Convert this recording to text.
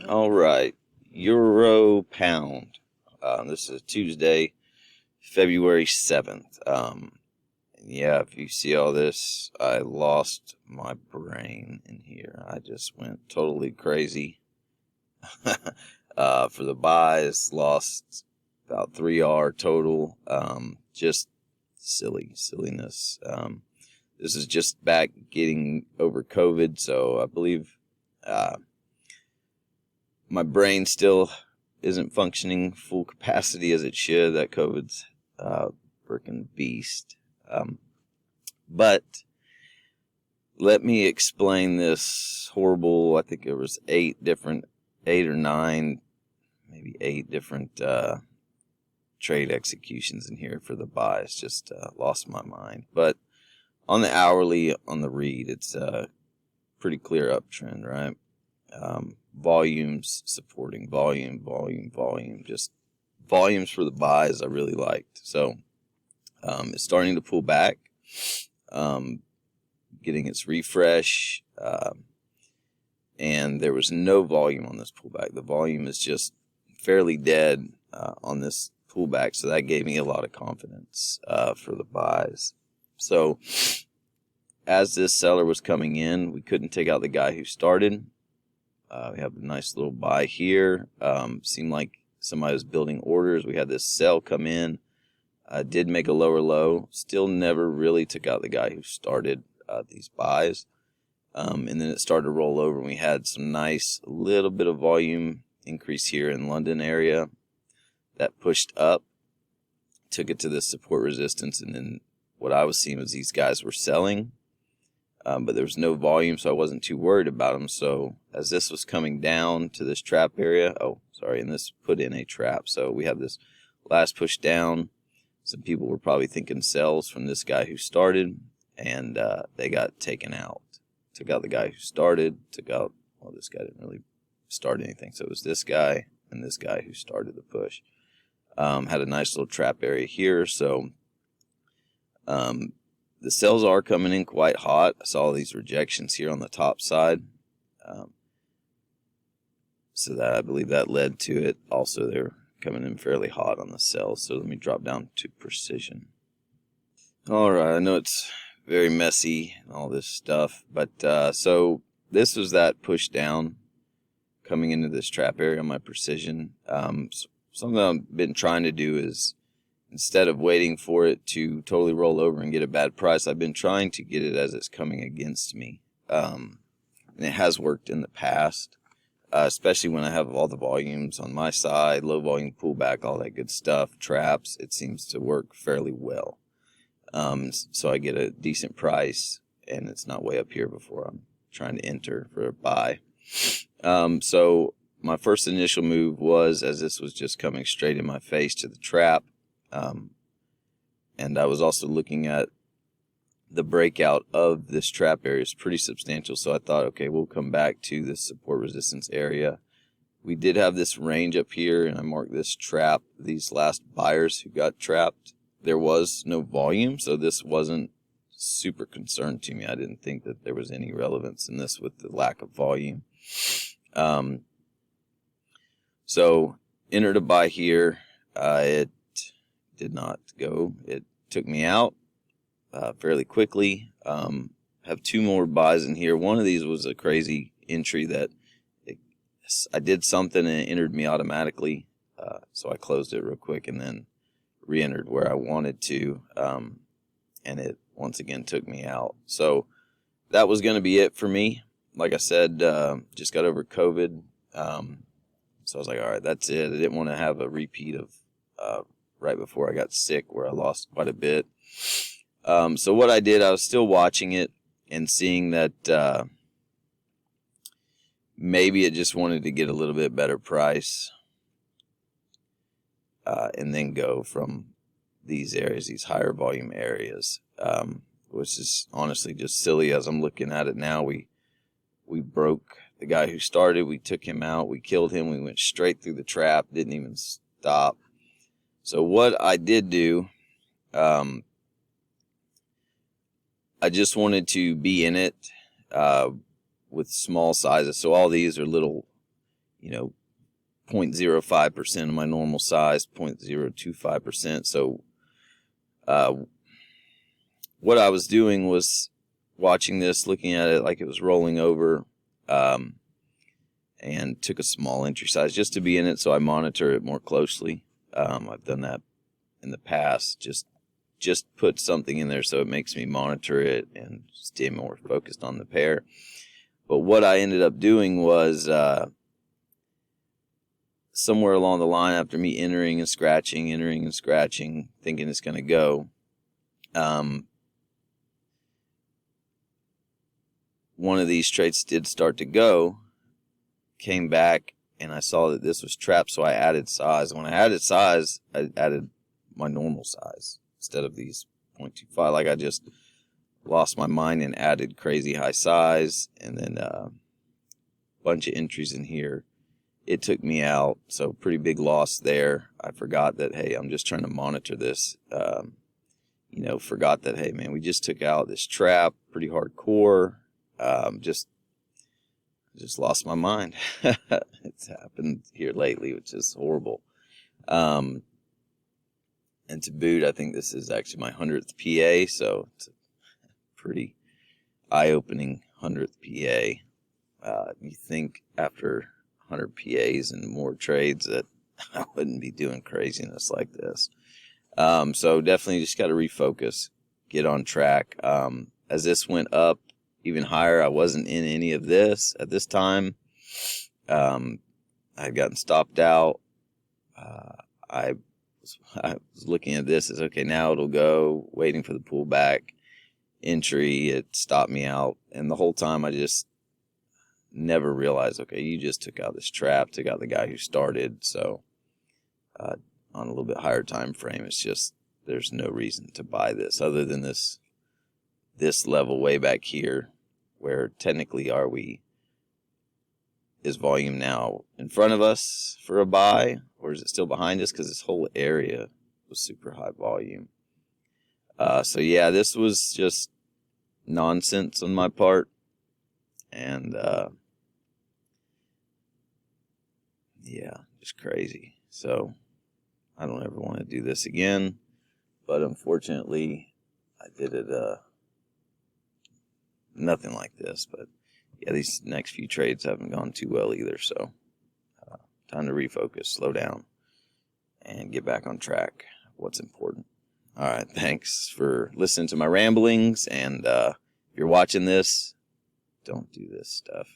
All right, Euro pound. This is Tuesday, February 7th. Yeah, if you see all this, I lost my brain in here. I just went totally crazy. For the buys, lost about 3R total. Just silliness. This is just back getting over COVID, so I believe my brain still isn't functioning full capacity as it should. That COVID's freaking beast. But let me explain this horrible, I think it was 8 or 9, maybe 8 different trade executions in here for the buys. Just lost my mind. But on the hourly, on the read, it's a pretty clear uptrend, right? Volumes supporting volume. Just volumes for the buys I really liked. So it's starting to pull back, getting its refresh, and there was no volume on this pullback. The volume is just fairly dead on this pullback, so that gave me a lot of confidence for the buys. So as this seller was coming in, we couldn't take out the guy who started. We have a nice little buy here. Seemed like somebody was building orders. We had this sell come in. Did make a lower low. Still never really took out the guy who started these buys. And then it started to roll over, and we had some nice little bit of volume increase here in London area. That pushed up, took it to this support resistance, and then what I was seeing was these guys were selling. But there was no volume, so I wasn't too worried about them. So as this was coming down to this trap area, and this put in a trap. So we have this last push down. Some people were probably thinking sells from this guy who started, and they got taken out. Took out the guy who started, this guy didn't really start anything. So it was this guy and this guy who started the push. Had a nice little trap area here, so the sells are coming in quite hot. I saw these rejections here on the top side. So that I believe that led to it. Also, they're coming in fairly hot on the sells. So let me drop down to precision. All right, I know it's very messy and all this stuff, but so this was that push down coming into this trap area on my precision. Something I've been trying to do is, instead of waiting for it to totally roll over and get a bad price, I've been trying to get it as it's coming against me. And it has worked in the past, especially when I have all the volumes on my side, low volume pullback, all that good stuff, traps. It seems to work fairly well. So I get a decent price, and it's not way up here before I'm trying to enter for a buy. So my first initial move was, as this was just coming straight in my face to the trap, and I was also looking at the breakout of this trap area is pretty substantial. So I thought, okay, we'll come back to this support resistance area. We did have this range up here, and I marked this trap. These last buyers who got trapped, there was no volume, so this wasn't super concerned to me. I didn't think that there was any relevance in this with the lack of volume. So entered a buy here. It did not go. It took me out fairly quickly. Have 2 more buys in here. One of these was a crazy entry that I did something and it entered me automatically. So I closed it real quick and then re-entered where I wanted to. And it once again took me out. So that was going to be it for me. Like I said, just got over COVID. So I was like, all right, that's it. I didn't want to have a repeat of right before I got sick where I lost quite a bit. So what I did, I was still watching it and seeing that maybe it just wanted to get a little bit better price and then go from these areas, these higher volume areas, which is honestly just silly as I'm looking at it now. We broke the guy who started, we took him out, we killed him, we went straight through the trap, didn't even stop. So what I did do, I just wanted to be in it with small sizes. So all these are little, 0.05% of my normal size, 0.025%. So what I was doing was watching this, looking at it like it was rolling over, and took a small entry size just to be in it so I monitor it more closely. I've done that in the past, just put something in there so it makes me monitor it and stay more focused on the pair. But what I ended up doing was somewhere along the line, after me entering and scratching, thinking it's going to go, one of these trades did start to go, came back, and I saw that this was trapped, so I added size. When I added size, I added my normal size instead of these 0.25. Like, I just lost my mind and added crazy high size, and then a bunch of entries in here. It took me out, so pretty big loss there. I forgot that, hey, I'm just trying to monitor this. Forgot that, hey, man, we just took out this trap, pretty hardcore. Just lost my mind. It's happened here lately, which is horrible. And to boot, I think this is actually my 100th PA, so it's a pretty eye-opening 100th PA. You think after 100 PAs and more trades that I wouldn't be doing craziness like this. So definitely just got to refocus, get on track. As this went up even higher, I wasn't in any of this at this time. I had gotten stopped out. I was looking at this as, okay, now it'll go, waiting for the pullback entry. It stopped me out. And the whole time I just never realized, okay, you just took out this trap, took out the guy who started. So on a little bit higher time frame, it's just, there's no reason to buy this other than this level way back here, where technically is volume now in front of us for a buy, or is it still behind us? Because this whole area was super high volume. So yeah, this was just nonsense on my part. And yeah, just crazy. So I don't ever want to do this again, but unfortunately I did it nothing like this. But yeah, these next few trades haven't gone too well either, so time to refocus, slow down, and get back on track. What's important. All right, thanks for listening to my ramblings, and if you're watching this, don't do this stuff.